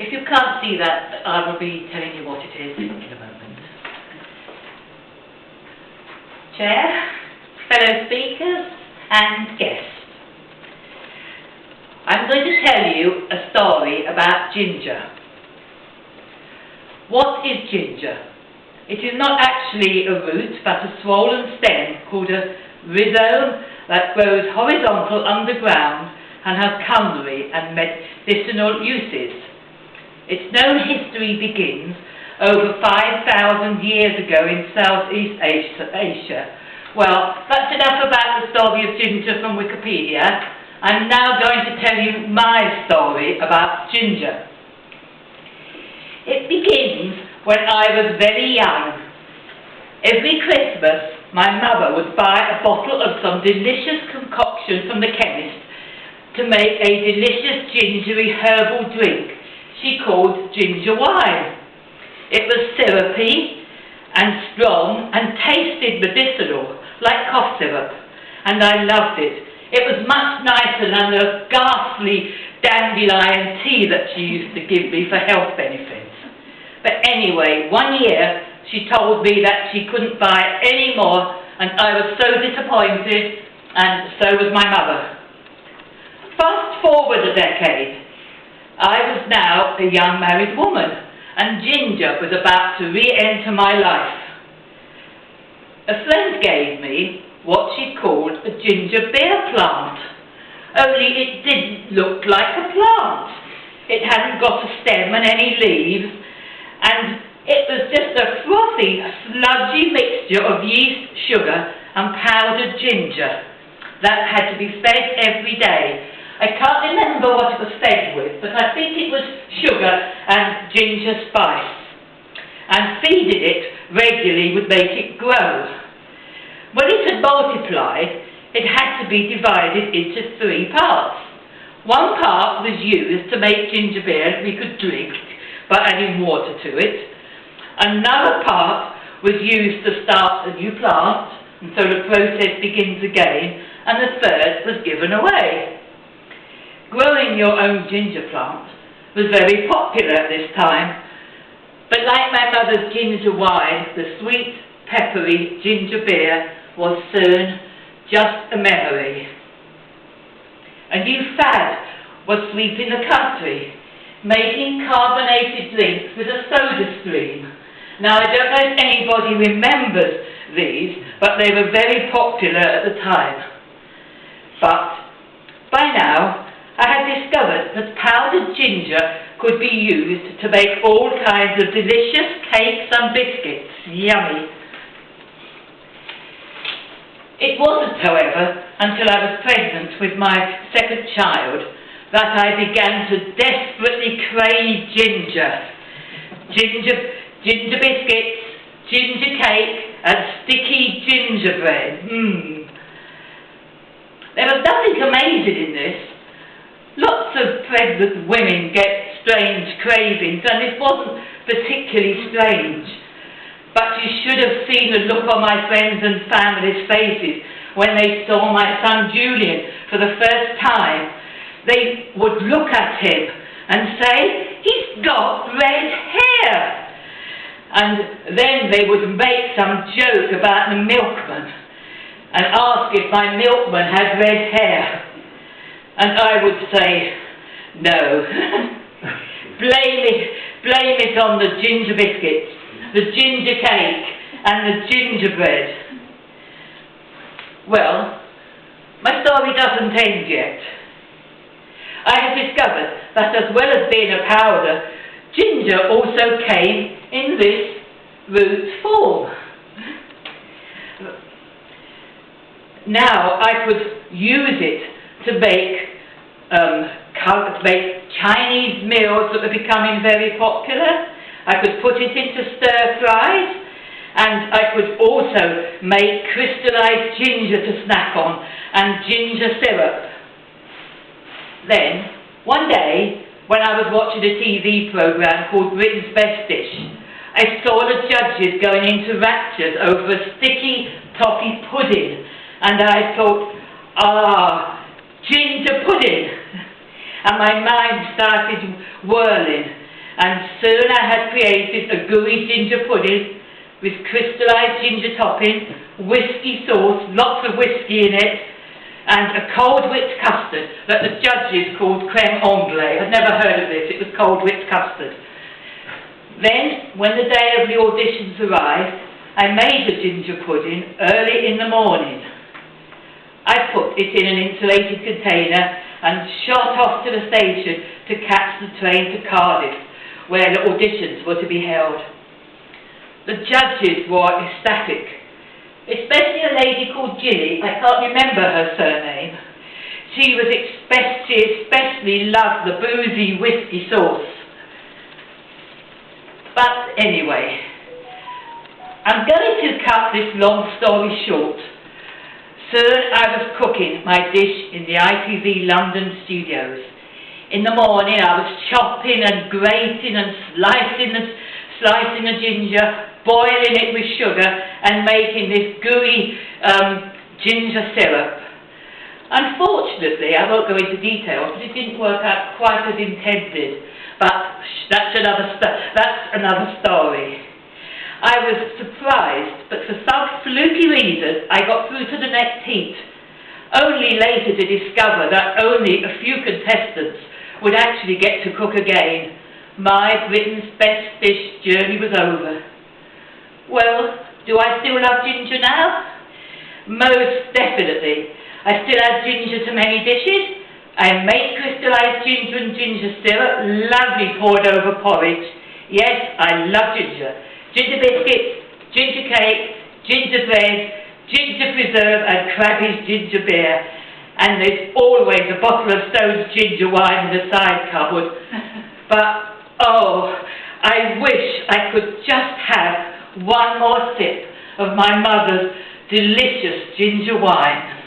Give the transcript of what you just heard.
If you can't see that, I will be telling you what it is in a moment. Chair, fellow speakers and guests, I'm going to tell you a story about ginger. What is ginger? It is not actually a root, but a swollen stem called a rhizome that grows horizontal underground and has culinary and medicinal uses. Its known history begins over 5,000 years ago in Southeast Asia. Well, that's enough about the story of ginger from Wikipedia. I'm now going to tell you my story about ginger. It begins when I was very young. Every Christmas, my mother would buy a bottle of some delicious concoction from the chemist to make a delicious gingery herbal drink she called ginger wine. It was syrupy and strong and tasted medicinal, like cough syrup, and I loved it. It was much nicer than the ghastly dandelion tea that she used to give me for health benefits. But anyway, one year she told me that she couldn't buy any more, and I was so disappointed, and so was my mother. Fast forward a decade. I was now a young married woman, and ginger was about to re-enter my life. A friend gave me what she called a ginger beer plant, only it didn't look like a plant. It hadn't got a stem and any leaves, and it was just a frothy, sludgy mixture of yeast, sugar and powdered ginger that had to be fed every day. I can't remember what it was fed with, but I think it was sugar and ginger spice. And feeding it regularly would make it grow. When it had multiplied, it had to be divided into 3 parts. One part was used to make ginger beer we could drink by adding water to it. Another part was used to start a new plant, and so the process begins again, and the third was given away. Growing your own ginger plant was very popular at this time, but like my mother's ginger wine, the sweet, peppery ginger beer was soon just a memory. A new fad was sweeping the country, making carbonated drinks with a soda stream. Now, I don't know if anybody remembers these, but they were very popular at the time. But by now, I had discovered that powdered ginger could be used to make all kinds of delicious cakes and biscuits. Yummy. It wasn't, however, until I was pregnant with my second child that I began to desperately crave ginger. Ginger biscuits, ginger cake, and sticky gingerbread. There was nothing amazing in this. Lots of pregnant women get strange cravings, and it wasn't particularly strange. But you should have seen the look on my friends' and family's faces when they saw my son Julian for the first time. They would look at him and say, "He's got red hair." And then they would make some joke about the milkman and ask if my milkman had red hair. And I would say, no. Blame it on the ginger biscuits, the ginger cake, and the gingerbread. Well, my story doesn't end yet. I have discovered that as well as being a powder, ginger also came in this root form. Now I could use it to make Chinese meals that were becoming very popular. I could put it into stir-fries, and I could also make crystallized ginger to snack on and ginger syrup. Then, one day, when I was watching a TV program called Britain's Best Dish, I saw the judges going into raptures over a sticky toffee pudding, and I thought, ginger pudding. And my mind started whirling, and soon I had created a gooey ginger pudding with crystallised ginger topping, whiskey sauce, lots of whiskey in it, and a cold whipped custard that the judges called creme anglaise. I'd never heard of this, it was cold whipped custard. Then, when the day of the auditions arrived, I made the ginger pudding early in the morning. I put it in an insulated container and shot off to the station to catch the train to Cardiff, where the auditions were to be held. The judges were ecstatic, especially a lady called Ginny. I can't remember her surname. She especially loved the boozy whiskey sauce. But anyway, I'm going to cut this long story short. Soon I was cooking my dish in the ITV London studios. In the morning I was chopping and grating and slicing the ginger, boiling it with sugar and making this gooey ginger syrup. Unfortunately, I won't go into details, but it didn't work out quite as intended. But that's another story. I was surprised, but for some fluky reason, I got through to the next heat, only later to discover that only a few contestants would actually get to cook again. My Britain's Best Fish journey was over. Well, do I still love ginger now? Most definitely. I still add ginger to many dishes. I make crystallised ginger and ginger syrup, lovely poured over porridge. Yes, I love ginger. Ginger biscuits, ginger cake, ginger bread, ginger preserve and Crabbie's ginger beer. And there's always a bottle of Stone's ginger wine in the side cupboard. But, oh, I wish I could just have one more sip of my mother's delicious ginger wine.